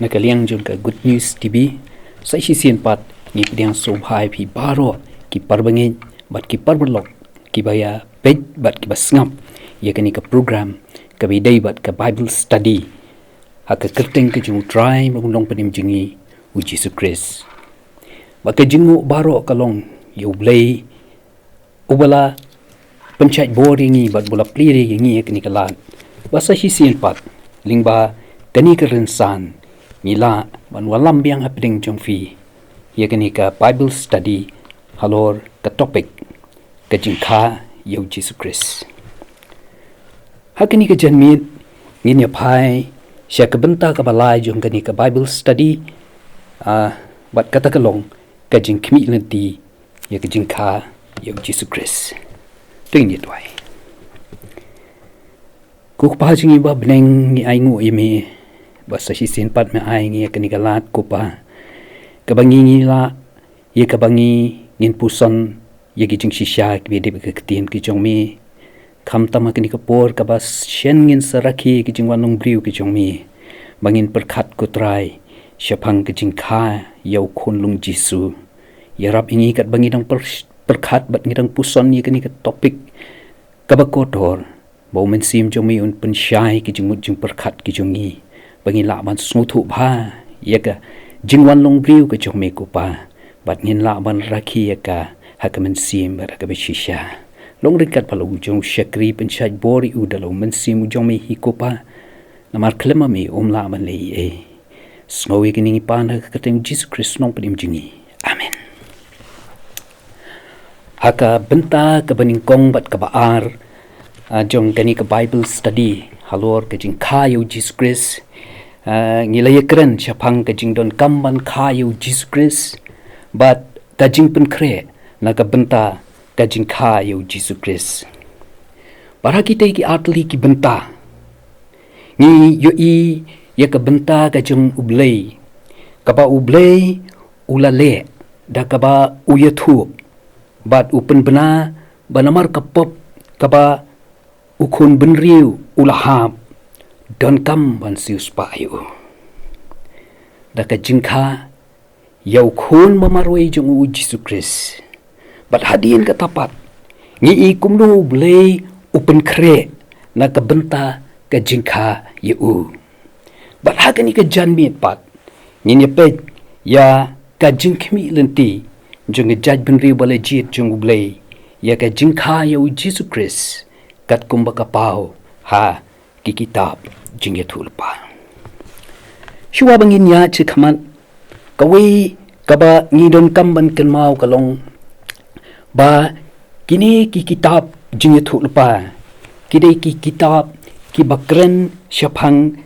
nakaliang jong ka Good News TV sa isisian pat ni pdiang sobhai pi baroh ki parbangin bat ki parbalok ki baya pej bat ki basngap ya kani ka program ka bidai bat ka Bible study haka kerteng ke jong try magundong panim jingi u Jisu Khrist baka jingu baroh kalong U Blei ubala pencait boringi bat bola pliri yangi kani kalat basa isisian pat lingba kani ka rensan nila ban walam biang hapdeng jong fi ya kani ka Bible study halor ka topik ka Jingkha u Jisu Khrist hakani ka janmiet nginya pai sya ka BYNTA ka balai jong kani ka Bible study bat kata kalong ka JINGKHMIH LYNTI ya ka Jingkha u Jisu Khrist jingduwai ku pa jingi ba bneng ni ai ngu imi basa si sin pat me ai ngi kani galat ko pa kabangi ngila ye kabangi ngin puson ye gi jing shisha ki de ka tin ki jong mi kham tama kani ka por ka bas shen ngin saraki ki jing wanong briu ki jong mi bangin perkhat ko trai syapang ki Jingkha yau khon lung Jisu ya rap ingi kat bangi dang perkhat bat ngidang puson ye kani ka topik ka ba kotor bo men sim jong mi un pensyai ki jing mut jing perkhat ki jong ni bangi la ban smuthu bha yaka jingwan long briu ka jong me ko pa bat ngin la ban rakhi yaka hakamen sim ba ka bishisha long rikat palo jong shakri penchaj bori udalo men sim jong me hi ko pa namar klema me la ban le e snowy kini pan ka kateng Jisu Khrist nong padim jingi amen haka BYNTA ka baning kong bat ka baar jong kani ka Bible study halor ka Jingkha u Jisu Khrist ngilaya keren syapang ka jingdon kamban khayu Jisu Khrist bat ka jingpen kre na ka BYNTA ka Jingkha u Jisu Khrist para kita ki atli ki BYNTA ni yo i ya ka BYNTA ka jong U Blei ka ba U Blei ulale da ka ba uyathu bat upen bena banamar ka pop ka ba ukun benriu ulahab don kam ban sius payu da ka Jingkha yau khon mamarway jong u Jisu Khrist bat hadin ka tapat ngi kumlu Blei upen kre na ka BYNTA ka Jingkha u bat hakani ka janmiet pat ngi pet ya ka JINGKHMIH LYNTI jong jaj benri bale jit jong U Blei ya ka Jingkha u Jisu Khrist kat kumba ka pau ha ki kitab jingiasyllok shuwa bangin ya chikhamat kawi kaba ngidon kamban kenmau kalong ba kini ki kitab jingiasyllok kidai ki kitab ki bakren syapang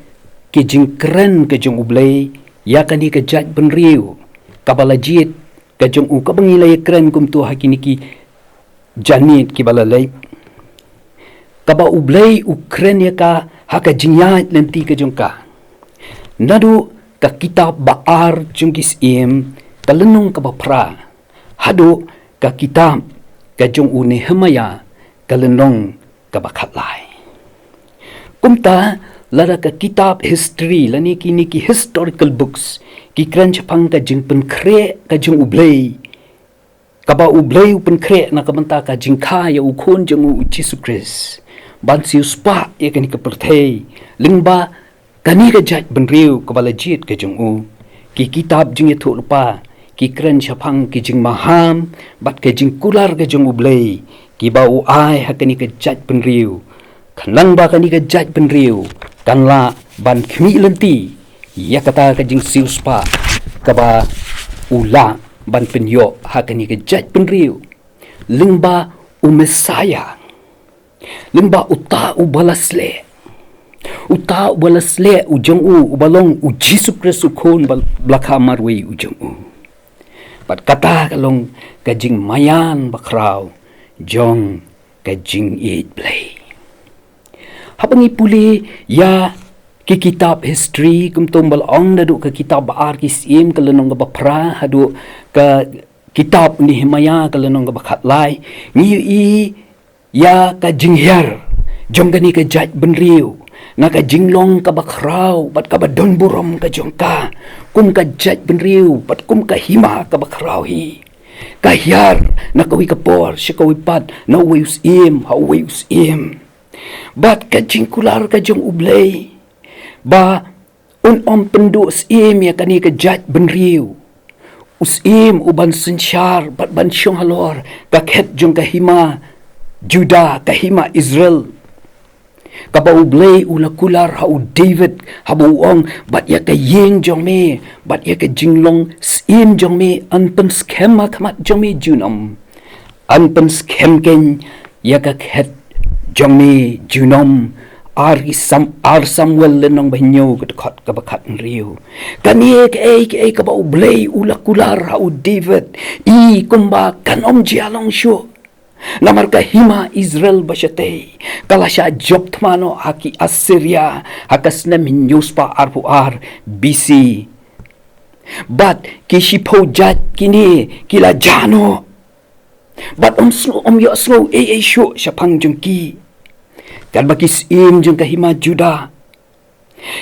ki jingkren ke jong U Blei ya kani ke jaj benriu kabalajit ke jong u kabangilay kren kum tu hakini ki janmiet ki balalay kaba U Blei ukren ya ka haka jingiasylok lenti ka jong ka nadu ka kitab baar jong Syiem kalenong ka bapra hadu ka kitab ka jong u Nehemia kalenong ka bakhatlay kumta lara ka kitab history lani kini ki historical books ki kran chapang ka jingpen kre ka jong U Blei kaba U Blei upen kre na ka BYNTA ka Jingkha ya u khon jong u Jisu Khrist ban siu spa ya kani ka perthei lingba kani ka jaj benriu ka balajit ka jong u ki kitab jingiasyllok ki kran chapang ki jingmaham bat ka jingkular ka jong U Blei ki ba u ai hakani ka jaj benriu kanlang ba kani ka jaj benriu kanla ban JINGKHMIH LYNTI ya kata ka jing siu spa ka ba ula ban penyo hakani ka jaj benriu lingba u Messiah lingba uta u balasle u jong u balong u Jisu Khrist u khon blakha marwi u jong u pat kata kalong ka jing mayan bakraw jong ka jing it Blei habangi puli ya ki kitab history kum tombal ong dadu ka kitab baar ki Syiem kalenong ka bapra hadu ka kitab Nehemia kalenong ka bakhatlay ngi i ya ka jinghyar jong gani ka jaj benriu naka jinglong ka bakraw bat ka badon burom ka jongka kum ka jat benriu bat kum ka hima ka bakraw hi kahyar nakawi ka por sikawi pat na ways im ha ways im bat ka jingkular ka jong ublay ba om pendu im ya kani ka jat benriu usim uban sensyar bat ban syong halor ka khet jong ka hima Juda ka hima Israel kaba ublay ula kular hau David habuong bat ya ka yeng jong me bat ya ka jinglong sim jong me anpen skema kamat jong me junom anpen skem ken ya ka khet jong me junom ar Samuel lenong banyo kat ka bakat riu kani ke kaba ublay ula kular hau David I kumba kanom jialong syo Namar ka hima Israel basyate kalasya job tmano haki Assyria hakas na minyus pa arpuar BC but kishipo jat kini kila jano but yo slow syo siya pang jungki kan bakis im jung kahima Juda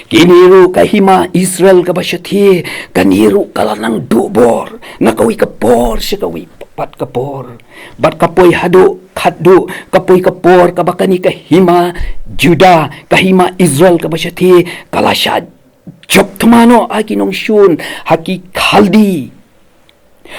kiniru kahima Israel kabasyate kaniru kalanang dubor nakawi kapor siya kawi pat kapor bat kapoy hado khaddo kapoy kapor kabakani kahima Juda kahima Israel kabasyati kalasya job tumano akinong syun haki Khaldi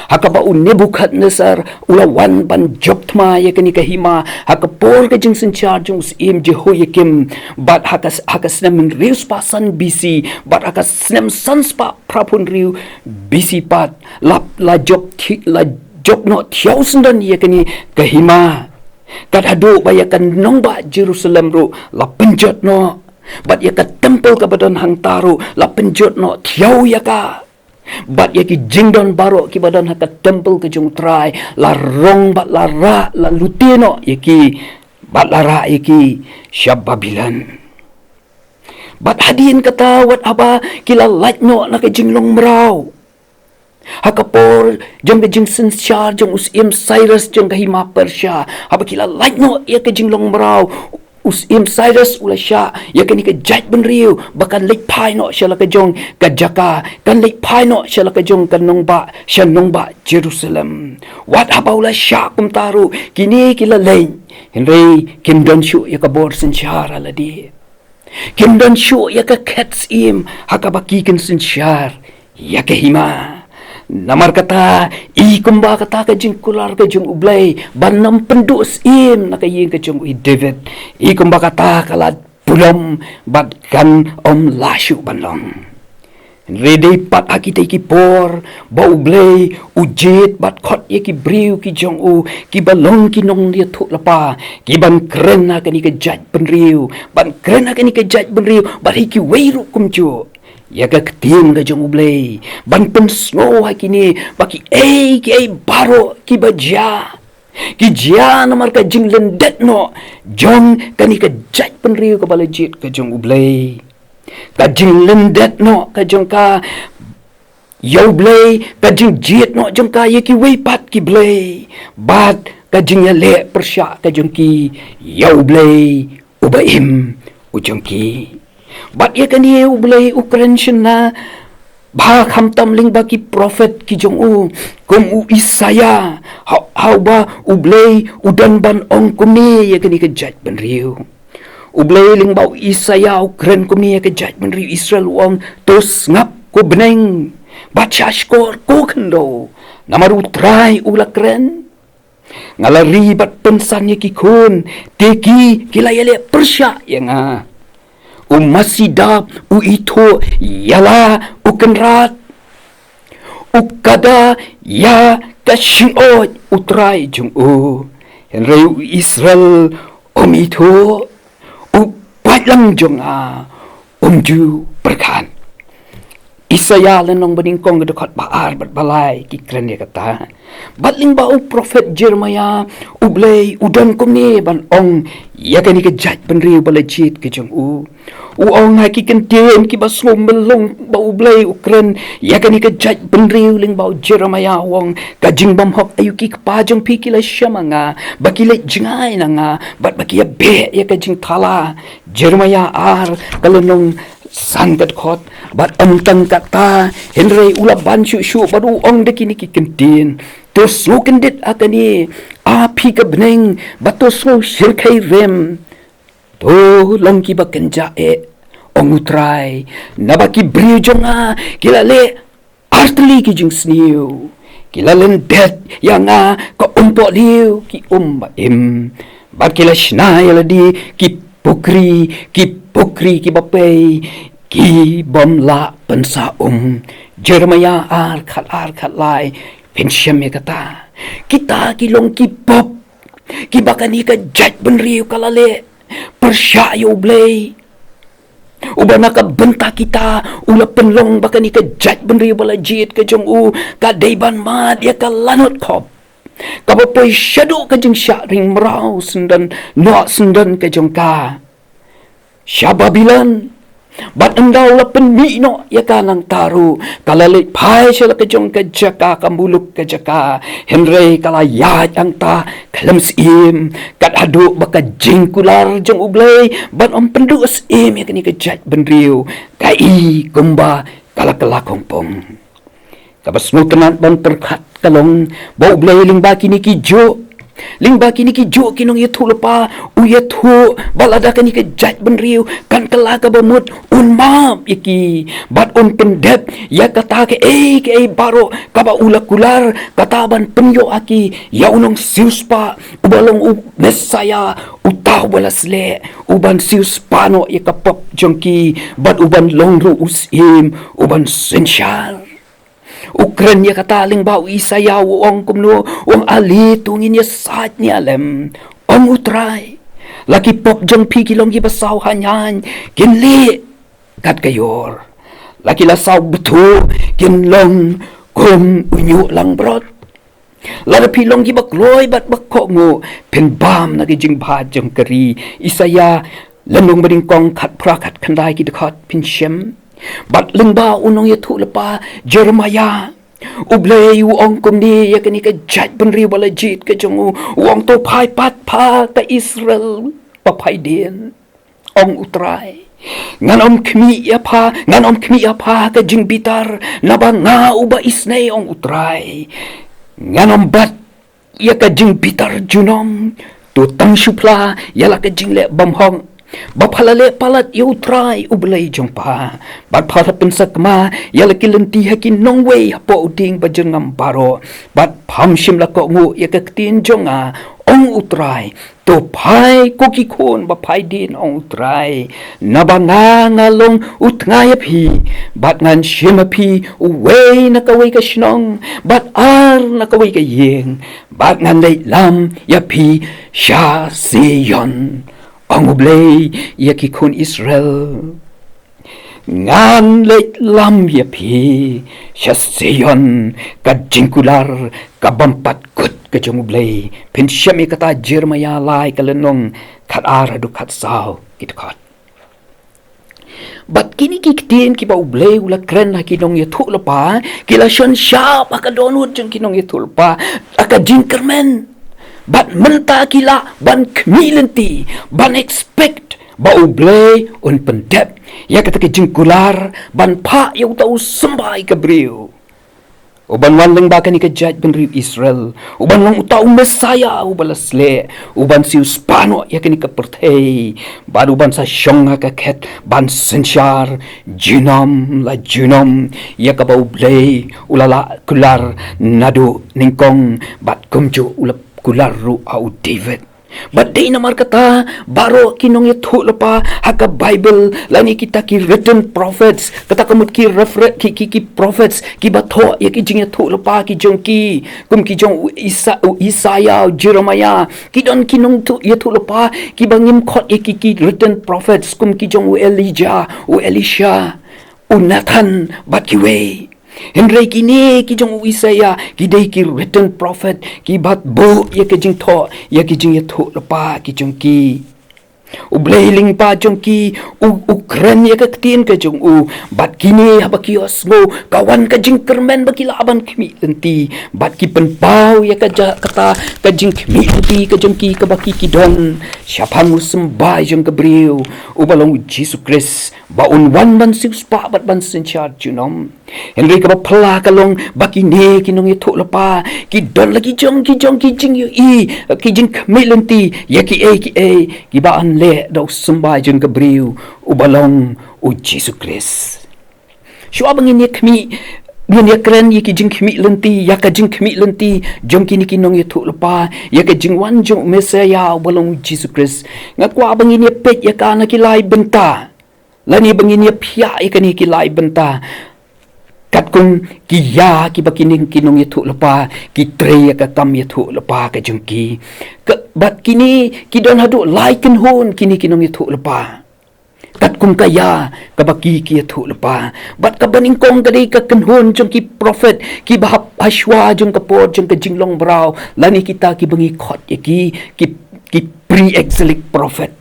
hakaba Nebuchadnezzar ulawan ban job tma yakani kahima hakapor ka jing senchar jung im Jehoiakim bat hakas nam rius pasan BC bat hakas nam sans pa prapun riu BC pat la job no thiau sendan yakani kahima kat hadu bayakan nongba Jerusalem ru la penjot no bat yaka temple ka badan hang taru la penjot no thiau yaka bat yaki jingdon baroh ki badan haka temple ke jung trai la rong bat la ra la lutino yaki bat la ra yaki syab Babilan bat hadin kata wat aba kila light no na ke jinglong merau hakapor jong jing sensyar jong usim Cyrus jong kahima Persia haba kila light no ya ke jinglong merau usim Cyrus ulasya ya ke ni ke jat benriu bakan lek pai no syala ke jong kajaka kan lek pai no syala ke jong kan nongba syanongba Jerusalem wat haba ulasya kum taru kini kila lain Henry kim don shu ya ke bor sensyar aladi kim don shu ya ke kets im hakabaki ken sensyar ya ke hima namar kata kumba kata ka jingkular ka jung ublay banam pendus im nakayeng ka jung David kumba kata kalat pulom bat kan lasyu banlong rede pat akite ki por ba ublay ujit bat khot ye ki briu ki jong ki balong ki nong dia thuk lapa ki ban kren na ka ni ka jat penriu ban kren na ka ni ka jat penriu bat ki weiru kumchu ya ka ketim ka jong ublay ban pen snow hakini baki ki baroh ki baja ki jia namar ka jing lendet no jong kani ka jat penriu ka balajit ka jong ublay ka jing lendet no ka jong ka yo blay ka jing jit no jong ka ye ki wei pat ki blay bat ka jing ya le persya ka jong ki yo blay ubaim ujong ki bat ye kan ye ublay ukrension na ba khamtam ling ba ki prophet ki jong kum Isaya how ba ublay udan ban ong kumi ye kan ke jat ban riu ublay ling ba Isaya ukren kumi ye ke jat ban riu Israel wong tos ngap ko beneng bat shashkor ko kendo namaru try ulakren ngalari bat pensan ye ki kun teki kilayale persya yang masidap ito yala ukenrat ukada ya kashinot utray jung Henry Israel ito upatlang jung ju berkan Isaya lenong beningkong dekat baar balai ki kren dia kata. Batling bau prophet Jeremiah ublei udan kum ni ban ong ya kan ke jat penriu balajit ke jong u. Ong hai ki kentien ki baslom melong bau ublei ukren ya kan ke jat penriu ling bau Jeremiah wong ka jingbam hok ayu ki pa jong pi ki la shamanga baki le jingai nanga bat baki ya be ya ka jing thala Jeremiah ar kalonong sangat khot bat amtang kata Henry ula ban shu baru ong de kini ki kentin to so kendit akani api ka bneng bato so shirkai rem to long ki bakenja ong utrai nabaki brijonga kilale artli ki jing sniu kilalen det yanga ka umpo liu ki im bakila shna yaladi ki pukri ki bapai ki bom la pensa Jeremiah ar khat lai pensyam ya kata kita kilong ki pop ki bakani ka jat benriu kalale persya U Blei ubana ka benta kita ula penlong bakani ka jat benriu balajit ka jong u ka deiban mat ya ka lanot kop kabapoi syadu ka jeng syak ring merau sendan no sendan ka jong ka Syababilan bat endau la penmi no ya kanang taru kalalik pai sela kejong ke jaka kambuluk ke jaka Henry kala ya yang ta kalem sim kat aduk baka jingkular jong ublei bat om penduk sim ya kini kejat benriu kai kumba kala kala kongpong kabas nutenat ban terkat kalong bau ublei lingba kini kijo lingba kini ki jo kinong yetu lepa u yetu balada kani ke jat benriu kan kala ka bamut un map yaki bat un pendep ya kata ke baroh kaba ula kular kata ban penyo aki ya unong siuspa ubalong u mesaya utau balasle uban siuspa no ya kapap jongki bat uban longru usim uban sensyal Ukren ya kata ling bau isaya wong kumno wong ali tungin ya sat ni alem ong utrai laki pop jong pi kilong gi basau hanyan kin li kat kayor laki la sau betu kin long kum unyu lang brot la pi long gi bakloi bat bakko ngo pen bam na gi jingbha jong kari isaya lenung bedingkong khat prakat khandai ki dekat pin shem bat lingba unong yetu lepa Jeremiah ublei ong kumni ya kini ke jat benri balajit ke jongu wong to pai pat pa ka Israel papai din ong utrai ngan om kmi ya pa ka jingbitar nabanga uba isnei ong utrai ngan om bat ya ka jingbitar junom tu tang shupla ya la ka jingle bamhong baphalale palat yu try ublei jongpa bat phala pensakma yalaki LYNTI hakin nongwei hapo uding bajengam baroh bat phamshim la ko ngu yakaktin jonga ong utrai to pai koki khon ba pai din ong utrai nabanga ngalong utngaya phi bat ngan shima phi uwei nakawei ka shnong bat ar nakawei ka yeng bat ngan lei lam ya phi sha seyon ong ublei ya ki kun Israel ngan leit lam ya pi syasiyon ka jingkular ka bampat kut ka jong ublei pen syami kata Jeremiah lai ka lenong kat ar adu kat sao kitkat bat kini kiktin ki ba ublei ula kren ha kinong ya thu lepa kila shon syap aka donut jeng kinong ya thu lepa aka jingkermen bat menta kila ban kmilanti ban expect ba ublei un pendep ya kata ke jingkular ban pa ya utau sembai ke briu uban wanlang ba kani ke jat benriu Israel uban lang utau mesaya ubalasle uban siu spano ya kani ke perthei ban uban sa shonga ka ket ban sensyar jinom ya ka ba ublei ulala kular nadu ningkong bat kumju ulap kularru au David but day namar kata baroh kinong yetu lepa haka Bible lani kita ki written prophets kata kamut ki refer ki prophets ki batho ya ki jing yetu lepa ki jongki kum ki jong Isaiah Jeremiah ki don kinong tu yetu lepa ki bangim khot ya ki written prophets kum ki jong Elijah Elisha unatan bat kiwe. Henry kini ki jong Isaiah ki dei ki written prophet ki bat bo ya ke jing tho ya ki jing ya tho lepa ki jong ki U Blei ling pa jong ki u kren ya ka tien ka jong bat kini haba ki osmo kawan ka jing kermen baki laban kimi lenti bat ki pen pau ya ka kata ka jing kimi lenti ka jong ki ka baki ki don syapang sembai jong ka briu u balong Jisu Khrist ba un wan ban sis pa bat ban sen char junom Henry ka ba pala ka long baki ne ki nong ito lapa ki don lagi jong ki jing yu ki jing kimi lenti ya ki ki ba an le daw sembah jeng kebriu ubalong u Jisu Khrist. Syua bangin ya kami Ngan ya keren ya ki jing kami lenti ya ka jing kami lenti jong kini kinong ya tu lepa ya ka jing wan jong Mesaya ubalong Jisu Khrist. Ngakwa bangin ya pet ya ka na kilai benta. Lani bangin ya pia ya ka ni kilai benta. Kat kung ki ya ki bakining kinong ya tu lepa ki tre ya ka kam ya tu lepa ka jong ki. Bat kini ki don hadu laiken hon kini kinong ya tu lepa. Kat kung kaya kabaki ki tu lepa. Bat ka baning kong kadai ka kenhon jong ki prophet ki bahap haswa jong ka por jong ka jinglong brau lani kita ki bangi khot ya ki pre-exilic prophet.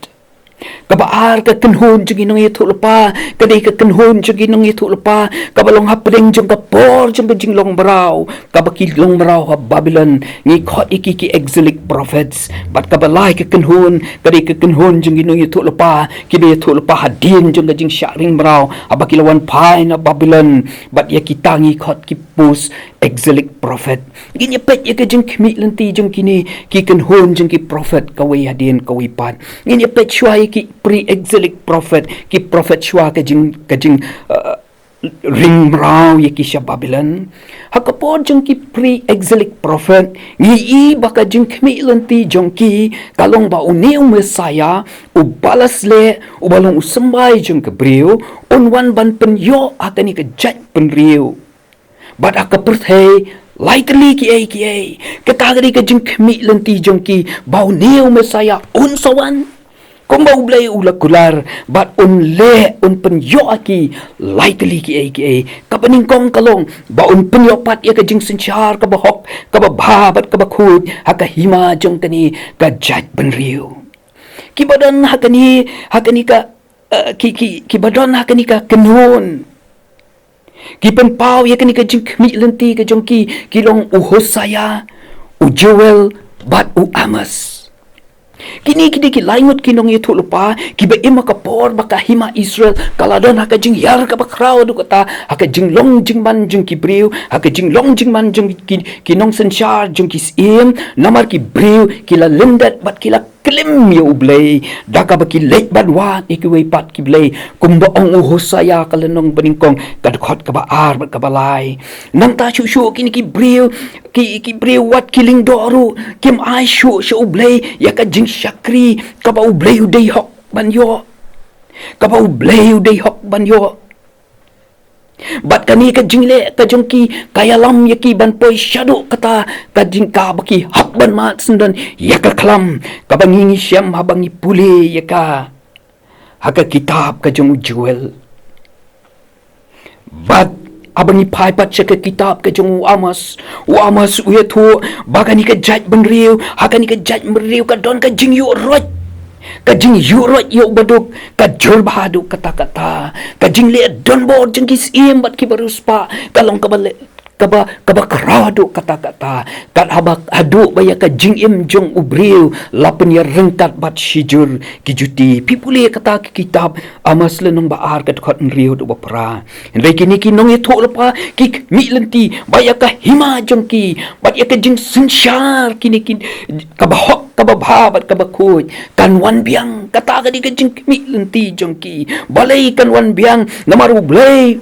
Kabaar ka kenhon jong inong itu lepa kadai ka kenhon jong inong itu lepa kabalong hapdeng jong ka por jong ka jinglong brau kabaki long brau ha Babylon ngi khot ki exilic prophets bat kabalai ka kenhon kadai ka kenhon jong inong itu lepa kidai itu lepa hadin jong ka jing syaring brau abaki lawan pai na Babylon bat ya kita ngi khot ki pus exilic prophet gini pet ya ka jing kmi lenti jong kini ki kenhon jong ki prophet kawai hadin kawai pat gini pet syai ki pre-exilic prophet ki prophet syua ka jing ring brau ya ki sya Babylon hakapod jong ki pre-exilic prophet ngi baka jing kmi lenti jong ki kalong ba uniu Mesaya u balas le u balong usembai jong ka briu unwan ban pen yo akani ka jaj pen riu bat akaperthei lightly ki katagari ka jing kmi lenti jong ki ba uniu Mesaya unsawan kung ba ublay ulakular bat unle un penyo aki lightly ki kapaning kong kalong ba un penyo pat ya ka jing senchar ka bahok ka ba bat ka bakhud haka hima jong kani ka jaj benriu ki badan hakani ka ki badan hakani ka kenhon ki penpau ya kani ka jing kmi lenti ka jong ki kilong u Hosea u Joel bat u Amos kini ki laingut kinong itu lupa ki ba ima ka por baka hima Israel kaladon haka jing yar ka bakraw du kata haka jing long jing man jing ki briu haka jing long jing man jing kinong senchar jing ki Syiem namar ki briu kila lindat bat kila klim ya U Blei daka baki lek badwa ikiwei pat ki Blei kumba ong u Hosea kalenong beningkong kadkhot ka baar bat ka balai nang ta shu kini ki briu wat kiling doru kim ai shu U Blei ya ka jing syakri ka ba U Blei udei hok banyo ka ba U Blei udei hok banyo bat kani ka jingle ka jongki kaya lam yaki ban poi shadow kata ka jingka baki hak ban mat sendan yaka klam ka bangi syam habangi pule yaka haka kitab ka jong Joel bat abangi pai pat ka kitab ka jong Amos uyetu bagani ka jaj benriu hakani ka jaj benriu ka don ka jing yu roj kajing yurot yo baduk kajol bahaduk kata-kata kajing le don bor jeng kis iem bat kibaruspa kalong kaba keradu kata-kata kat habak aduk baya kajing im jong ubriu lapen ya rengkat bat shijur kijuti pipuli kata ki kitab Amas lenong baar kat khot nriu du bapra hendai kini kinong itu lepa ki mi lenti baya ka hima jong ki bat ya kajing sensyar kini kabahok kabababat kabakut kanwan biang kata ka di kajing mi lenti jongki balai kanwan biang namar U Blei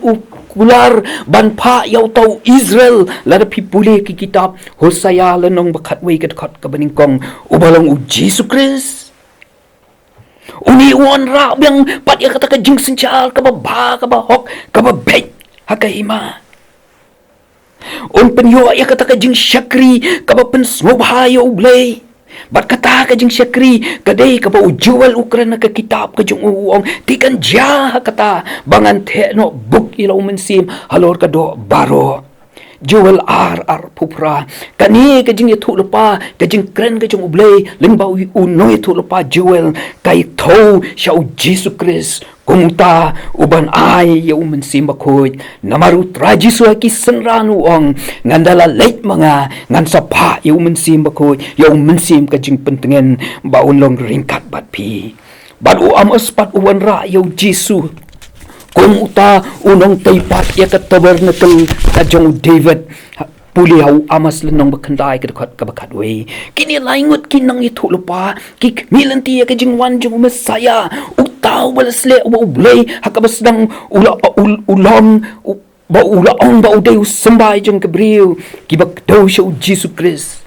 ular ban pa yaw tau Israel lada pipuli ki kitab Hosea lenong bakat wei kat ka beningkong ubalong u Jisu Khrist uni wan ra biang pat ya kata kajing senchal kabahok kababek hakahima un penyo ya kata kajing syakri kabapen sngewbha ya U Blei Bat kata ka jing syakri kadai ka ba ujual ukran ka kitab ka jong uong tikan jah kata bangan the no book ilaw mensim halor ka do baroh jual ar pupra kani ka jing itu lupa ka jing kren ka jong ublei limbau uno itu lupa jual kai tho syau Jisu Khrist kumta uban ay ya mensim bakoy namaru trajisu ki senran uong ngandala leit mga ngan sapa ya mensim bakoy ya mensim ka jing pentengen baun long ringkat bat pi bat u amas pat uwan ra ya Jisu kung uta unong taypat ya ka tabernacle ka jong David puli hau amas lenong bakandai ka bakat we kini laingut kinang itu lupa ki milanti ya ka jing wan jong Messiah utau balasle u blei hakabas dang ulang ba ulaong ba udai sembay jong kabriu ki bakdo sya Jisu Khrist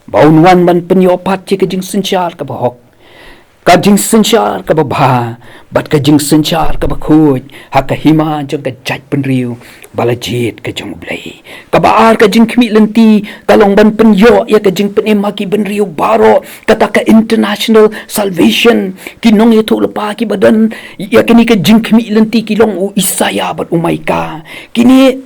baun wan man penyopat ya ka jing sensyar ka bahok kajing sensyar ka babha bat kajing sensyar ka bakhoj hakahima jong ka jaj penriu balajit ka jong blei kabaar ka jing khmi lenti kalong ban penyo ya ka jing penem haki benriu baro kata ka international salvation kinong itu lepa ki badan ya kini ka jing khmi lenti kilong u Isaya bat umaika kini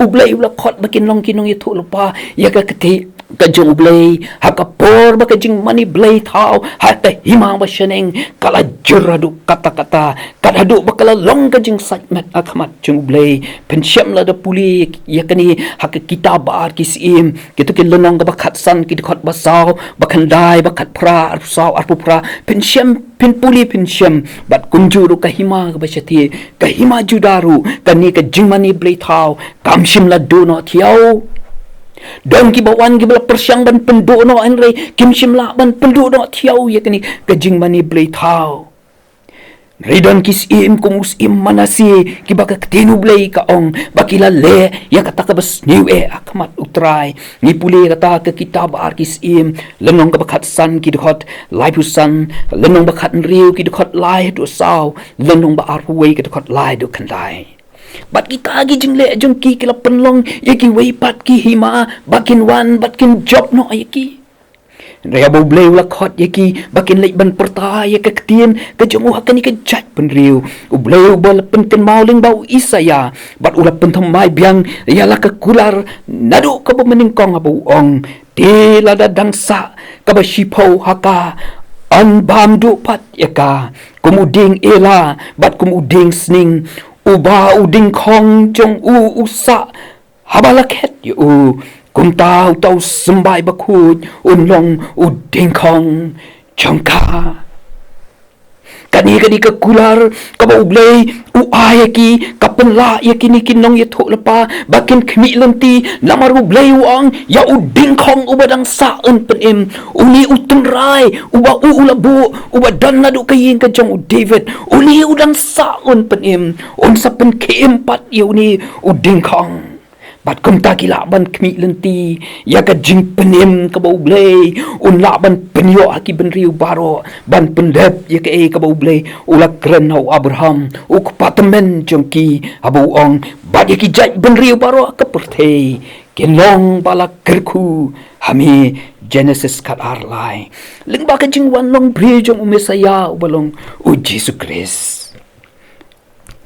u blei ula khot bakin long kinong itu lepa ya ka kete kajong blei hakapor ba kajing mani blei thau hata hima ba sheneng kala juradu kata-kata kadadu bakala long kajing sajmat akhamat jong blei pensyam la da puli yakani hak kitab ar kisim kitu kilonong ka bakhatsan kidkhot basaw bakhandai bakhat pra arsaw arpupra pensyam pinpuli pensyam bat kunjuru kahima ka basyati kahima judaru kani kajing mani blei thau kamshim la do no thiau dan kibawan kibala persyang ban pendono anre kimshim la ban pendono thiau yakni kajing mani blei thau ridan kisim kumus im manasi kibaka ketinu blei kaong bakila le ya kata ka bas new akmat utrai ni puli kata ke kitab ar kisim lenong ka bakhat san kidkhot lai pusan lenong bakhat riu kidkhot lai do saw lenong ba ar huwei kidkhot lai do khandai bat kita agi jingle jong ki kila penlong yaki wei pat ki hima bakin wan bakin job no yaki raya bo blei ula khot yaki bakin lei ban perta ya ka ketien ka jong hakani ka jat penriu u blei u bol pen ken mauling bau Isaya bat ula pen thamai biang ya la ka kular nadu ka mening-kong abu ong te la da dangsa ka ba shipau haka an bam du pat yaka kumuding ela bat kumuding sning uba uding khong jong usa habalaket yu kumta utau sembai bakut unlong uding khong jongkha kani ka kular ka ba ublei u ayaki kapenla yakini kinong yatho lepa bakin khmi lenti lamar ublei uang ya uding khong ubadang saen penem uni utunrai uba ulabu uba dan nadu kayin ka jong David uni udang saen penem on sapen keempat ya uni uding khong bat kumta kila ban khmi lenti ya ka jing penem ka bau blei un la ban penyo aki benriu baro ban pendep ya ka bau blei ula kren hau Abraham u patemen jongki abu ong bat ya ki jai benriu baro ka perthei kinlong bala kyrkhu hami Genesis kat arlai ling ba ka jing wan long bri jong Messiah balong u Jisu Khrist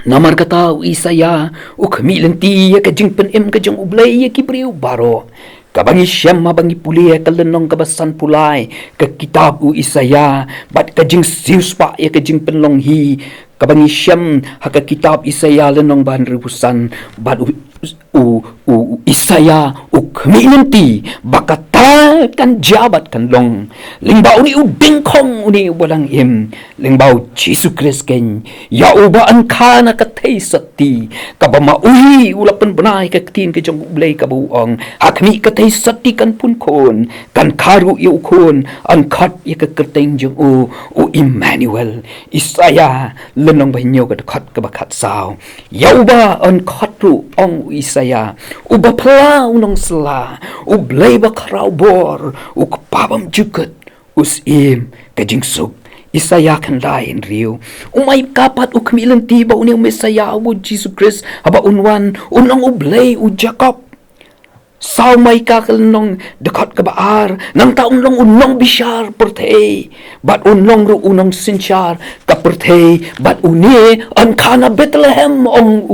namar kata Isaya khmi lenti ya ka jing penem ka jong ublei ya ki priu baro kabangi syam mabangi puli ka lenong ka basan pulai ka kitab Isaya bat ka jing siuspa ya ka jing penlong hi kabangi syam haka kitab Isaya lenong ban ribusan bat Isaya khmi lenti bakata kan jabat kan long lingbau ni uding khong uni walang im lingbau Jisu Khrist ken ya uba an kana ka thei sati ka ba maui ulapan benai ka tin ka jong blei ka buong hakmi ka thei sati kan pun kon kan kharu yu kon an khat ya ka kerteng jong u Emmanuel Isaya lenong ba nyo ka khat ka ba khat saw ya uba an khat ru ong Isaya uba pla unong sela u blei ba khrau bor u kapabam jukat usim ka jingsuk Isaya kan lain riu umay kapat u kamilang tiba uni Messiah u Jisu Khrist haba unwan unang u blei u Jacob Sao mai ka kalnong dekat ke baar nang ta unlong unong bishar perthei bat unlong ru unong sinchar ka perthei bat uni an kana Bethlehem ong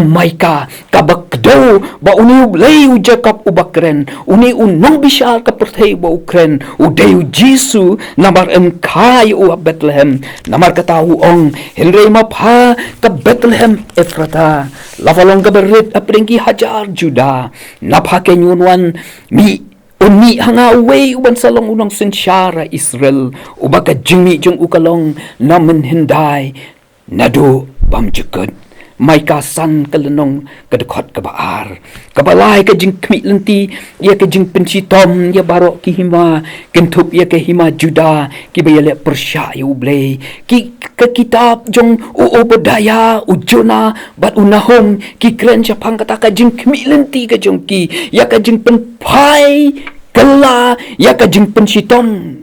maika ka bakdo ba uni U Blei Un Jacob ubakren uni unong bishar ka perthei ba ukren u deu Jisu namar kai u Bethlehem namar kata ong henrei mapha ka Bethlehem Ephrata lavalong ka berit apringki hajar Juda napha kenyunwan mi unmi hanga uwe uban salong unong sinsyara Israel ubaka jingmi jong ukalong namen hindai nado bam jekut mai ka san kalenong kedekot ke baar kabalai ke jingkmi lenti ia ke jing pensitom ia baroh ki hima kentup ia ke hima Juda ki bayale persya U Blei ki ke kitab jong Obadiah Jona bat unahom ki kren japang kata ka jingkmi lenti ke jong ki ia ke jing penpai kala ia ke jing pensitom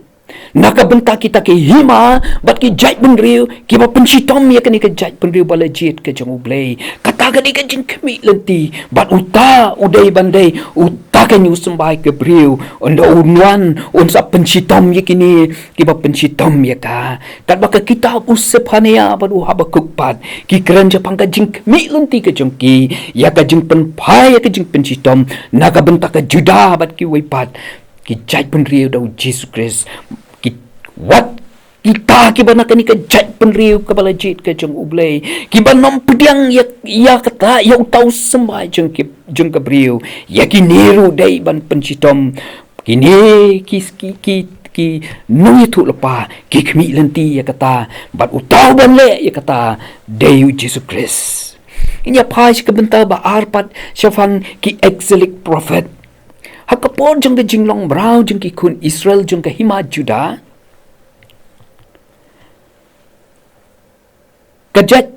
naka benta kita ke hima bat ki jait benriu ki ba pensitom ya kani ke jait benriu bala jit ke jong U Blei kata ka di ke jing kemi lenti bat uta udai bandai uta ke nyu sembai ke briu onda unwan unsa pensitom ya kini ki ba pensitom ya ka kat ba ke kitab usepania ba du habakuk pat ki keren japang ka jing kemi lenti ke jong ki ya ka jing penpai ya ke jing pensitom naka benta ke Juda bat ki weipat ki jait benriu dau Jisu Khrist wat kita kibana kani ke jat penriu kepala jit ke jong U Blei kibanom pdiang ya kata ya utau sembai jong ke briu ya kiniru dai ban pensitom kini ki nung itu lepa ki kemi lenti ya kata bat utau ban le ya kata deu Jisu Khrist inya pai ke bentar ba arpat syafang ki exilic prophet hakapon jong ke jinglong brau jong ki kun Israel jong ke hima Juda kajat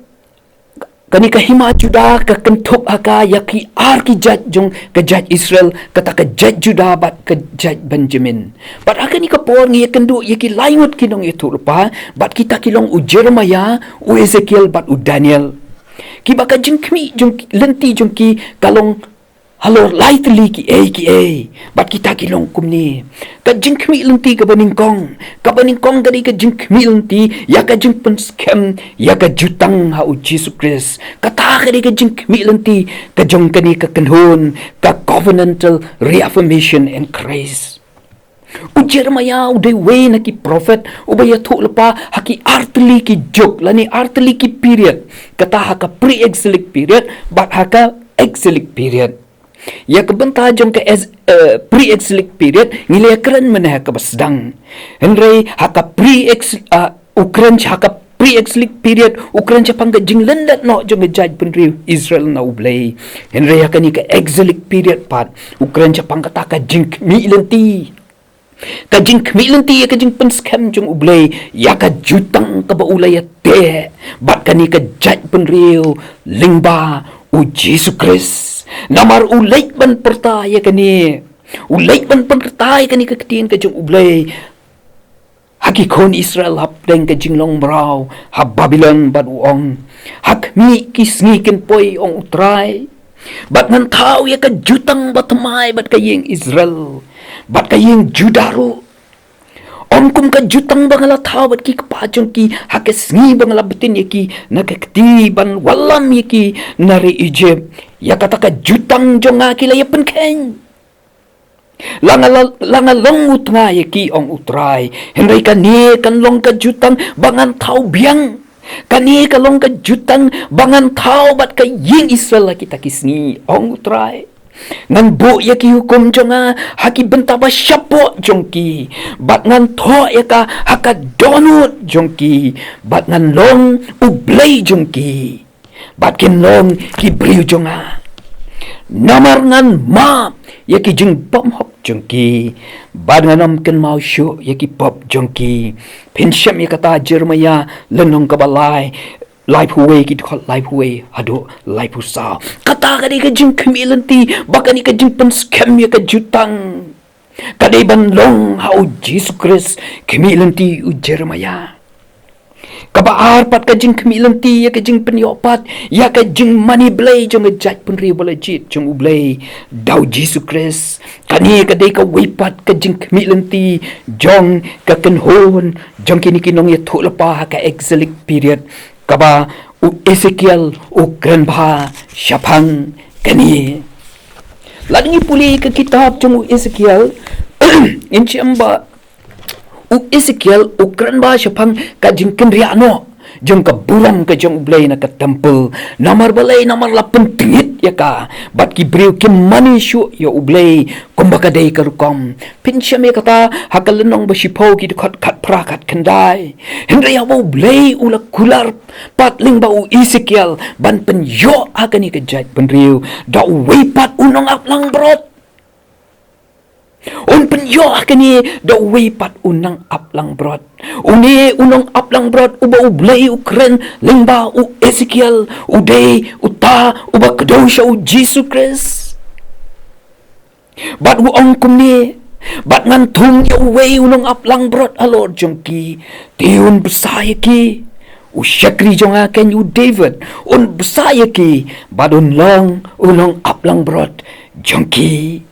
kani kahima Juda ka kentup aka yaki ar ki jat jong kajat Israel kata kajat Juda bat kajat Benjamin bat aka ni kapor ngi kendu yaki laingut kinong itu lupa bat kita kilong u Jeremiah u Ezekiel bat u Daniel ki baka jingkmi jong lenti jong ki kalong halor lightly ki bat kita kilong kumni ka jingkmi lenti ka baningkong gadi ka jingkmi lenti ya ka jingpen scam ya ka jutang ha u Jisu Khrist kata gadi ka jingkmi lenti ka jong kani ka kanhon ka covenantal reaffirmation and grace u Jeremiah u dewe na ki prophet u baya thu lepa haki artli ki jok lani artli ki period kata haka pre-exilic period bat haka exilic period ya kebenta jong ke pre-exilic period ngile keren meneh ke basdang henry haka ukran haka pre-exilic period ukran japang ke jinglendat no jong jaj penriu Israel na U Blei henry haka ni ke exilic period pat ukran japang kata ka jingkmi lenti ka jingkmi lenti ya ka jingpen scam jong U Blei ya ka jutang ka baulaya te bat kani ka jaj penriu lingba u Jisu Khrist namar ulait ban pertaya kani ulait ban pertaya kani keketin ke jong U Blei haki kon Israel hapdeng ke jinglong brau hab Babylon bat uong hak mi kisngi ken poi ong utrai bat ngan tau ya ke jutang bat mai bat ka yeng Israel bat ka yeng Judaru ongkum ka jutang bangala tau bat ki kapajong ki hakes ngi bangala betin yaki nakakti ban walam yaki nari Egypt ya kata ka jutang jonga kilaya penkeng langa long utnga yaki ong utrai henry kani kan long ka jutang bangan tau biang kani ka long ka jutang bangan tau bat ka ying Israel kita kisni ong utrai ngan bu ya ki hukum jonga haki benta ba syapo jongki bat ngan tho ya ka haka donut jongki bat ngan long U Blei jongki bat kin long ki briu jonga namar ngan ma ya ki jing bom hop jongki bat nganam ken mau syu ya ki pop jongki pensyam ya kata Jeremiah lenong kabalai lai huwe ki khol lai huwe ado lai pusa kata ka di ka jing kemi lenti baka ni ka jing pen scam ya ka jutang kadai ban long ha u Jisu Khrist kemi lenti u Jeremiah kabaar pat ka jingkhmi LYNTI ya ka jing penyopat ya ka jing mani blay jong ngejat penri balajit jong U Blei dau Jisu Khrist kani ka dei ka wipat ka jingkhmi LYNTI jong ka kenhon jong kini kinong ya thu lapa ka exilic period kaba u Ezekiel u grandpa syapang kani lagi puli ke kitab jong u Ezekiel inchamba u Ezekiel u grandpa syapang ka jingken riano jong ka buram ka jong U Blei na ka temple namar balai namar la pentingit ya ka bat ki breu ki mani shu ya U Blei kumbaka dei ka rukom pinchame kata hakalenong basipo ki dekat kat prakat kendai hendra ya U Blei ula kular pat ling ba u Ezekiel ban penyo agani ka jat penriu da u weipat unong aplang brot un penyo akani da wipat unang aplang brot uni unang aplang brot uba U Blei ukren lingba u Ezekiel udei uta uba kedosha u Jisu Khrist bat u ongkum ni bat ngantung ya uwei unang aplang brot halor jongki tiun besaya ki u syakri jong aken u David un besaya ki badun long unang aplang brot jongki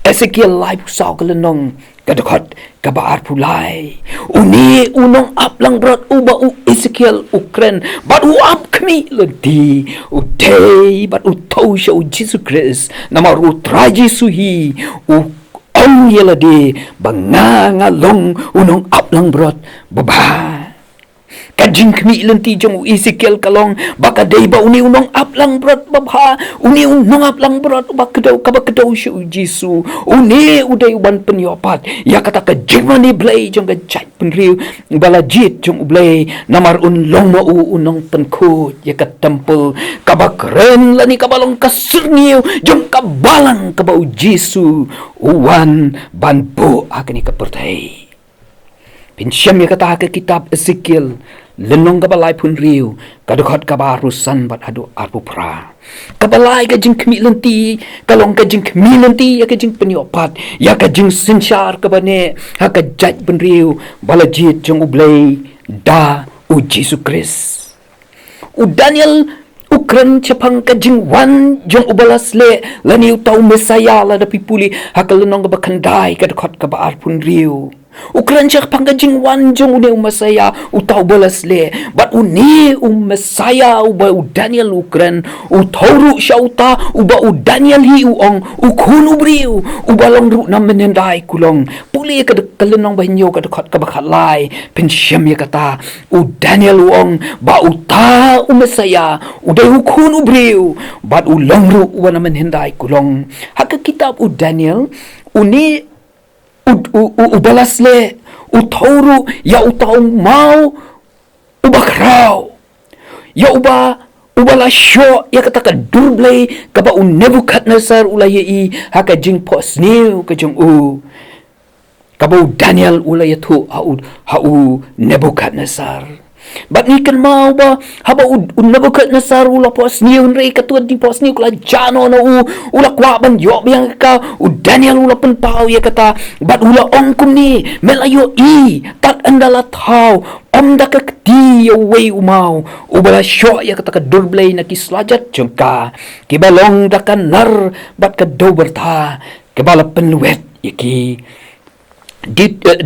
Ezekiel lai pusau kelenong kadakot kabaar pulai uni unong aplang brot uba u Ezekiel ukren bat u ap kmi LYNTI u day bat u tosha u Jisu Khrist namar u traji suhi u ong yelade banganga long unong aplang brot baba kajingkhmi LYNTI jong u Ezekiel kalong baka dei ba uni unong aplang brot babha uni unong aplang brot bakadau kabakadau shu Jisu uni udai uban penyopat ya kata ka jingmani blai jong ka jat penriu balajit jong U Blei namar un long ma u unong penkut ya ka temple kabakren lani kabalong kaserniu jong kabalang kabau Jisu uwan banbu akani kapertai pinsyam ya kata ka kitab Ezekiel lenong kabalai pun riu kadukot kabarusan bat adu arpu pra kabalai ka jingkhmi LYNTI kalong ka jingkhmi LYNTI ya ka jing penyopat ya ka jing sinsyar ka bane ha ka jat pun riu balajit jong U Blei da u Jisu Khrist u Daniel ukren chapang ka jing wan jong ubalas le lani utau mesaya la da pipuli ha ka lenong ka bakandai kadukot kabar pun riu ukran siya panggajing wanjong uni umasaya utaw balas le bat uni umasaya uba u Daniel ukran utawru siya uta uba u Daniel hi uong ukun ubriu ubalong ru na menendai kulong puli ka kalenong bahinyo ka dekat kabakhalai pensyam ya kata u Daniel uong ba uta umasaya uday ukun ubriu bat ulong ru uba na menendai kulong haka kitab u Daniel uni ubalas le utawru ya utaong mau ubakraw ya ubala syo ya kataka durblay kaba u Nebukadnezar ulay haka jing posniu ka jong u kaba u Daniel ulay tu hau Nebukadnezar bat ni kan mau ba haba u Nebukadnezar ula posniu rei katuad di posniu kula jano na ula kwa ban yo biang ka u Daniel ula pen pau ya kata bat ula ongkum ni melayo tat andala tau omda ka kti wei umau ubala syo ya kata ka durblay na kislajat jengka kibalong da kan nar bat ka do berta kibala penluet yaki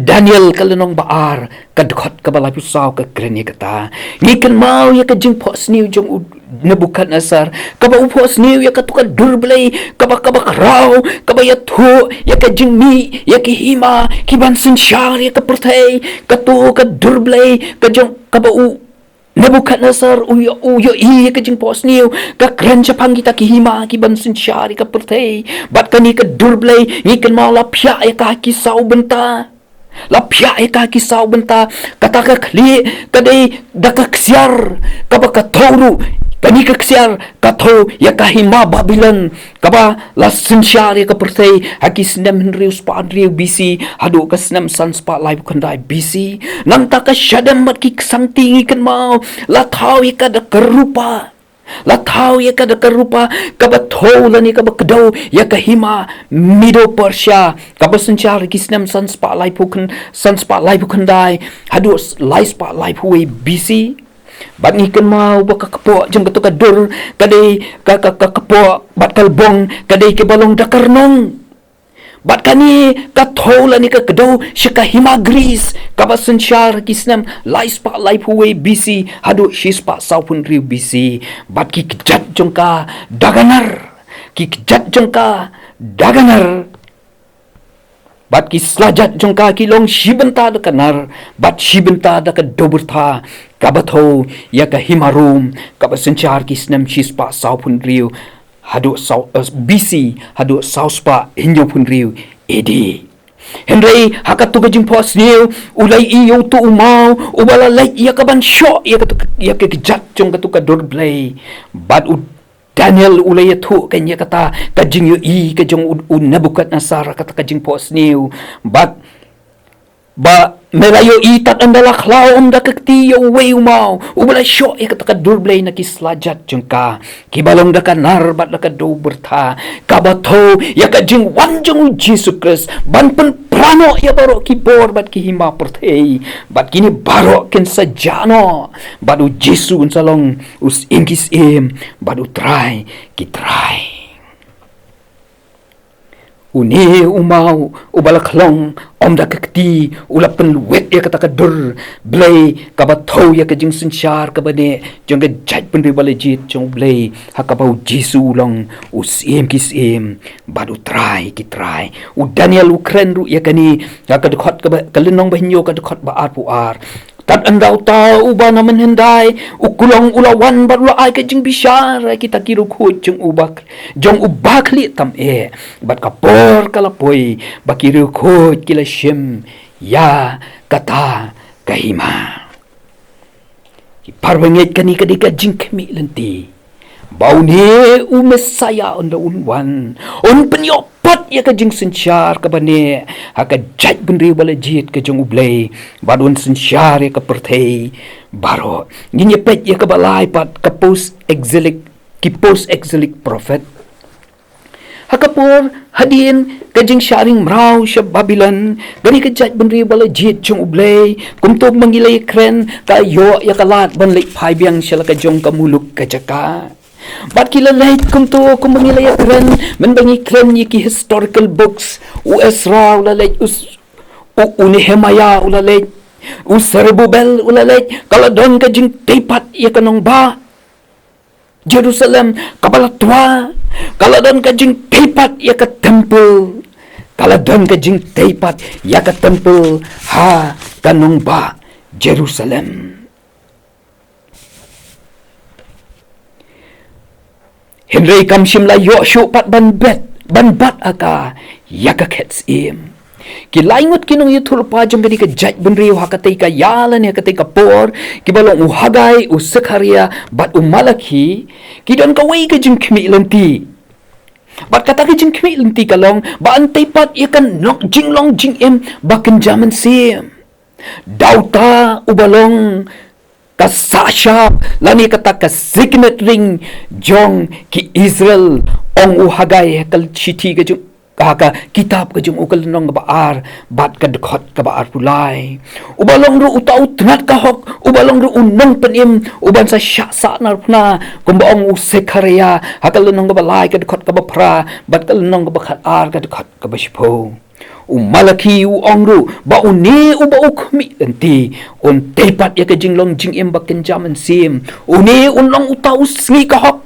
Daniel kalenong baar kadukot kabalay pusaw ka krenya kata ngikan mau ya ka jing posniu jong Nebukadnezar kaba upos niu ya katuka durblay kaba kraw kaba ya tu ya ka jingmi ya ki hima ki ban sensyar ya ka pertai katu ka durblay ka jong kaba u Nebukadnezar uyo ka jing pos niu ka kren Japang kita ki hima ki ban sensyar ya ka pertai bat kani ka durblay ngikan mau la pya ya ka kisau benta lapya eka kisau benta kata ka kli kadai daka ksiar kaba katoru kani ka ksiar kato ya kahima Babylon kaba la sinsyar ya ka pertai haki sinem henriu spadriu BC hadu ka sinem san spa live kandai BC nang ta ka syadam mat ki sang tingi kan mau la thau ya ka da kerupa la thau ya ka da kerupa kaba thau la ni kaba kedau ya ka hima Middle Persia kaba sencar kisnam san spa live kandai hadu live spa live huai BC Bat ni kan mau baka kapok jeng ketu kadur kadai ka kapok bat kalbong kadai ke balong dakar nong. Bat kani ka thola ni ka kedo shika himagris kaba sensyar kisnam laispa laipuwe bisi hadu shispa saupun riu bisi bat ki kejat jongka daganar ki kejat jongka daganar bat ki slajat jongka ki long shibenta da kanar bat shibenta da ka doberta kabatho ya ka himarum kaba sensyar kisnam shispa saupun riu hadu sau bisi hadu sauspa hinjo pun riu edi Henry hakatu gajing pos niu ulai iyo tu umau ubala lai ia kaban syok ia ke kejat jong katu ka dorblay bad u Daniel ulai tu kan ia kata kajing yu i kajong nabukat nasara kata kajing pos niu bad ba melayo itat andala klau da kakti yo wei umau ubala syok ia kata ka dorblay na kislajat jengka kibalong da kanar bat da ka do berta kabato ya kajing wanjong Jisu Khrist ban pen prano ya baroh kibor bat ki hima pertei bat kini baroh ken sajano badu Jisu salong us ingkis badu try ki try uni umau ubalak long om da kakti ulapan wet ya kata kadur blay kabato ya kajing sensyar kabane jong ka jaj pendri balajit jong blay hakabau Jisu long usim kisim badu try ki try u Daniel ukren ru ya kani hakadkhot kalenong bahinyo kadkhot baar puar tat andau tau uba naman hendai ukulong ulawan barula ay kajing bisyar kita kirukhu jong ubak li tam bat kapor kalapoy bakirukhu kila shim ya kata kahima parbanget kani kadika JINGKHMIH LYNTI bau ni umesaya onda unwan on penyopat ya kajing sensyar kabane haka jaj benri balajit kajong ublay badun sensyar ya kapertei baro nyinyepet ya kabalai pat kapos exilik kipos exilik prophet hakapur hadin kajing sharing mrau sya Babylon gani kajaj benri balajit jong ublay kumtog mangilay kren kayo ya kalat banlik paibyang sya kajong kamuluk kajaka bat kila lait kum tu kum mangilay kren menbangi kren yiki historical books u Esra ulalait u Nehemiah ulalait u Zerubbabel ulalait kalau don kajing tepat ya kanong ba Jerusalem kabalatwa kalau don kajing tepat ya ka temple kalau don kajing tepat ya ka temple ha kanong ba Jerusalem Henry kamshim la yo shu pat ban bat aka yakakets kilaingot kinong yutul pa jong kani ka jaj benriu hakatay ka yalan hakatay ka por kibalong uhagay usakharia bat umalaki kidon kaway ka JINGKHMIH LYNTI bat kata ka JINGKHMIH LYNTI kalong ba antay pat ikan jinglong jingim bakin jaman Syiem dauta ubalong kasashap lani kata ka signet ring jong ki Israel ong uhagay kal chiti ka jong ka kitab ka jong ukal nong baar bat ka dekhot ka baar pulai ubalong ru utau tnat ka hok ubalong ru unong penim uban sa syasa nar puna kumbaong usekharia hakal nong balai ka dekhot ka bapra bat kal nong bakhat ar ka dekhot ka bashipo umalaki uongru ba uni uba ukmi enti un tepat ya kajinglong jingim bakin jaman Syiem uni unlong utau sngi kahok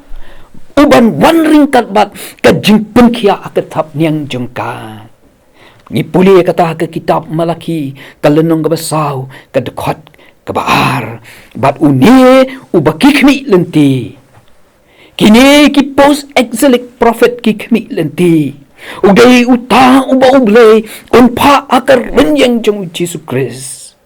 uban wanring katbat kajing penkia akatap niang jengka ni puli kata ke kitab Malaki kalenong gabasaw kadekot kabaar bat uni uba KJINGKHMIH LYNTI kini ki post exilik prophet KJINGKHMIH LYNTI uday utang uba ublay unpa akar renyang jong Jisu Khrist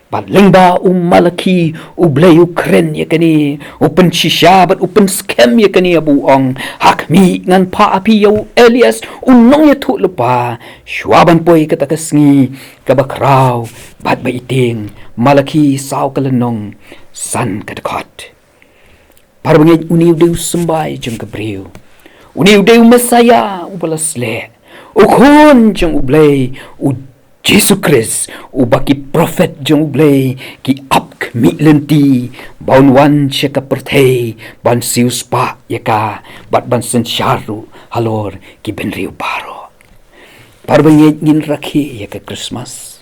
balengba Malaki ublay ukren ya kani upen shisha bat upen scam ya kani abuong hakmi ngan pa api yaw Elias unong ya tu lupa syuaban poy kata kasngi kabakraw bat baiting Malaki saw kalenong san kadakot parbangai uniw dew sembay jong kabriw uniw dew Mesaya ubalasle ukhon jong ublay Jisu Khrist ubaki prophet jong blei ki ap mi LYNTI baun wan shaka perthei ban siu spa yaka bat ban sen sharu halor ki benriu baroh parbengit ngin rakhi yaka Christmas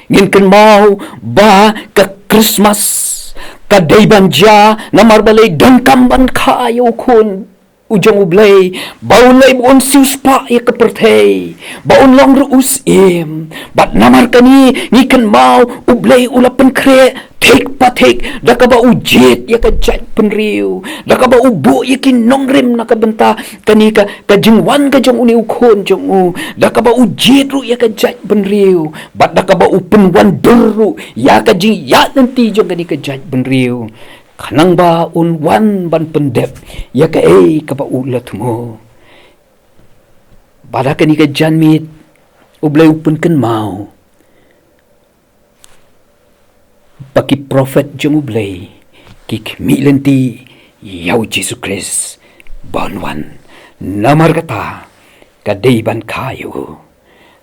ngin kan mau ba ka Christmas ka day banja namar balay dangkam ban kayo kun ujong ublay baun lay buon siu spa ya keperthei baun long ruus bat namar kani ngikan mau ublay ulapan kre take patek dakaba ujet ya ka jat penriu dakaba ubu ya kin nongrim nakabenta kani ka jingwan ka jong uni ukon jong u dakaba ujet ru ya ka jat penriu bat dakaba upen wan deru ya ka jing ya nanti jong kani ka jat penriu kanang ba un wan ban pendep ya ka ka ba ulat mo bada kani ka janmiet ublay upun kan mau baki prophet jong ublay kik mi LYNTI yau Jisu Khrist ban wan namar kata kadai ban kayo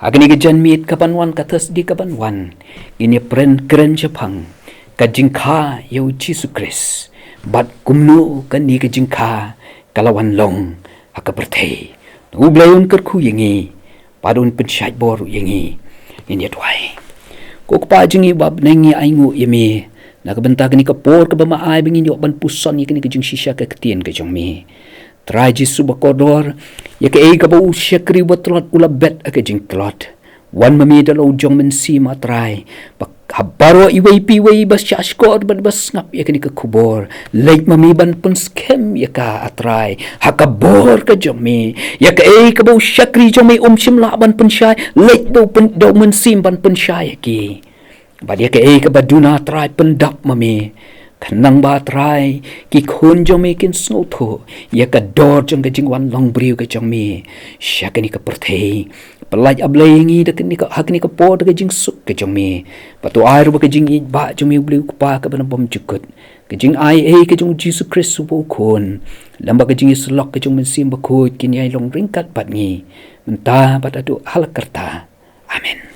agni ka janmiet kapan wan katas di kapan wan ini pren keren phang ka jingkha yau Jisu Khrist bat kumno kani ka jingkha kalawan long hakaperthei U Blei Un kyrkhu yangi padun pensyait boru yangi ini tuai ko pa jingi bab nengi aingu yemi nakabenta kani ka por ka bamaai bingin yo ban puson yakini ka jing shisha ka ketien ka jong mi trai Jisu bakodor yaka ka ba usyakri batrot ulabet ka jing klot wan mami dalo jong men si matrai baroh iway piway bas syashkor ban bas ngap ya kini ke kubor late mami ban pun skem ya ka atrai hakabor ka jomi ya ka ka bau syakri jomi shimla ban pun syai late do pun do men sim ban pun syai ki bad ya ka baduna atrai pendap mami kanang ba atrai ki khon jomi kin snotho ya ka dor jong ka jingwan long briu ka jomi syakani ka perthei pelaj ablay ngi dak ni ka hak ni ka po dak jing suk ke jomi patu air ba ke jing ba jomi bli ku pa ka ban bom jukut ke jing ai ke jong Jisu Khrist bu kon lamba ke jing islok ke jong men sim ba ko kin yai long ringkat pat ngi menta pat adu hal kerta amen.